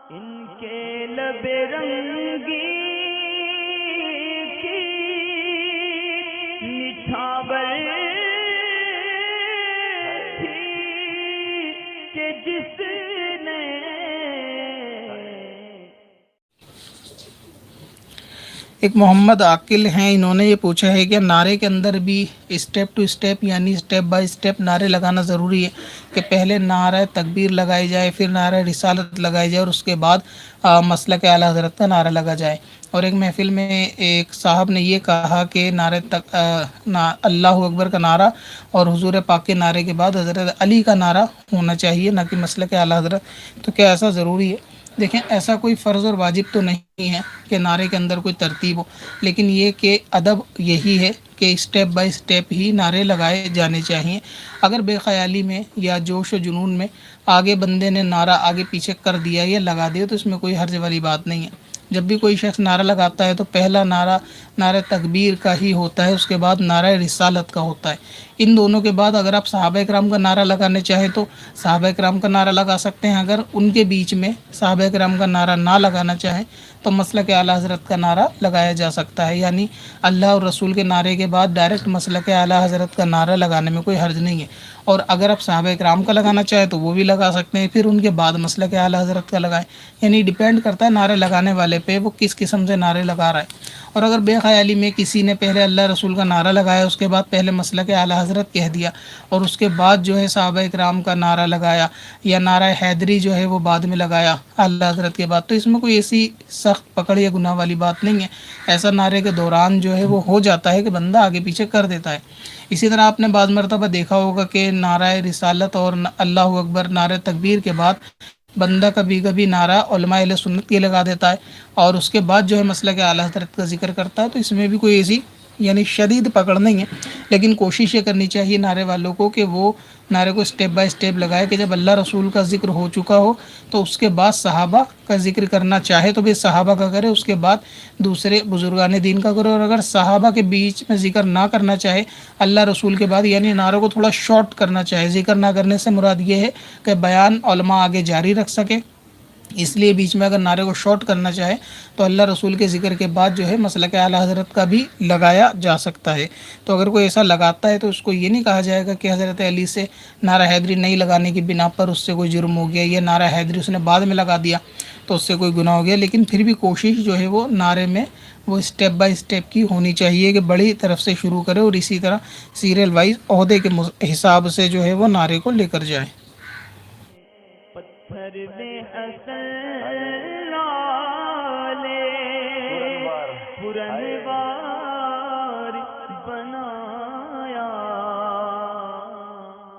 ان کے لب رنگی کی نچھاور تھی کہ جس نے ایک محمد عاقل ہیں، انہوں نے یہ پوچھا ہے کہ نعرے کے اندر بھی اسٹیپ ٹو اسٹیپ یعنی اسٹیپ بائی اسٹیپ نعرے لگانا ضروری ہے کہ پہلے نعرہ تکبیر لگائی جائے، پھر نعرہ رسالت لگائی جائے اور اس کے بعد مسلک اعلیٰ حضرت کا نعرہ لگا جائے. اور ایک محفل میں ایک صاحب نے یہ کہا کہ اللہ اکبر کا نعرہ اور حضور پاک کے نعرے کے بعد حضرت علی کا نعرہ ہونا چاہیے، نہ کہ مسلک اعلیٰ حضرت. تو کیا ایسا ضروری ہے؟ دیکھیں، ایسا کوئی فرض اور واجب تو نہیں ہے کہ نعرے کے اندر کوئی ترتیب ہو، لیکن یہ کہ ادب یہی ہے کہ اسٹیپ بائی اسٹیپ ہی نعرے لگائے جانے چاہیے. اگر بے خیالی میں یا جوش و جنون میں آگے بندے نے نعرہ آگے پیچھے کر دیا یا لگا دیا تو اس میں کوئی حرج والی بات نہیں ہے. جب بھی کوئی شخص نعرہ لگاتا ہے تو پہلا نعرہ تکبیر کا ہی ہوتا ہے، اس کے بعد نعرہ رسالت کا ہوتا ہے. ان دونوں کے بعد اگر آپ صحابہ کرام کا نعرہ لگانے چاہیں تو صحابہ کرام کا نعرہ لگا سکتے ہیں. اگر ان کے بیچ میں صحابہ کرام کا نعرہ نہ لگانا چاہیں تو مسلک اعلیٰ حضرت کا نعرہ لگایا جا سکتا ہے. یعنی اللہ اور رسول کے نعرے کے بعد ڈائریکٹ مسلک اعلیٰ حضرت کا نعرہ لگانے میں کوئی حرج نہیں ہے. اور اگر آپ صحابہ کرام کا لگانا چاہیں تو وہ بھی لگا سکتے ہیں، پھر ان کے بعد مسلک اعلیٰ حضرت کا لگائیں. یعنی ڈیپینڈ کرتا ہے نعرے لگانے والے پہ، وہ کس قسم سے نعرے لگا رہا ہے. اور اگر بے خیالی میں کسی نے پہلے اللہ رسول کا نعرہ لگایا، اس کے بعد پہلے مسلک اعلیٰ حضرت کہہ دیا اور اس کے بعد جو ہے صحابہ کرام کا نعرہ لگایا یا نعرہ حیدری جو ہے وہ بعد میں لگایا اللہ حضرت کے بعد، تو اس میں کوئی ایسی سخت پکڑ یا گناہ والی بات نہیں ہے. ایسا نعرے کے دوران جو ہے وہ ہو جاتا ہے کہ بندہ آگے پیچھے کر دیتا ہے. اسی طرح آپ نے بعض مرتبہ دیکھا ہوگا کہ نعرہ رسالت اور اللہ اکبر نعرہ تکبیر کے بعد بندہ کبھی کبھی نعرہ علماء اہل سنت کے لگا دیتا ہے اور اس کے بعد جو ہے مسلک اعلیٰ حضرت کا ذکر کرتا ہے. تو اس میں بھی کوئی ایسی یعنی شدید پکڑ نہیں ہے، لیکن کوشش یہ کرنی چاہیے نعرے والوں کو کہ وہ نعرے کو اسٹیپ بائی اسٹیپ لگائے کہ جب اللہ رسول کا ذکر ہو چکا ہو تو اس کے بعد صحابہ کا ذکر کرنا چاہے تو بھی صحابہ کا کرے، اس کے بعد دوسرے بزرگان دین کا کرے. اور اگر صحابہ کے بیچ میں ذکر نہ کرنا چاہے اللہ رسول کے بعد، یعنی نعروں کو تھوڑا شارٹ کرنا چاہے، ذکر نہ کرنے سے مراد یہ ہے کہ بیان علماء آگے جاری رکھ سکے، اس لیے بیچ میں اگر نعرے کو شارٹ کرنا چاہے تو اللہ رسول کے ذکر کے بعد جو ہے مسلک اعلیٰ حضرت کا بھی لگایا جا سکتا ہے. تو اگر کوئی ایسا لگاتا ہے تو اس کو یہ نہیں کہا جائے گا کہ حضرت علی سے نعرہ حیدری نہیں لگانے کی بنا پر اس سے کوئی جرم ہو گیا، یا نعرہ حیدری اس نے بعد میں لگا دیا تو اس سے کوئی گناہ ہو گیا. لیکن پھر بھی کوشش جو ہے وہ نعرے میں وہ اسٹیپ بائی اسٹیپ کی ہونی چاہیے کہ بڑی طرف سے شروع کرے اور اسی طرح سیریل وائز عہدے کے حساب سے جو ہے وہ نعرے کو لے کر جائے. پتھر میں حسن لالے پرن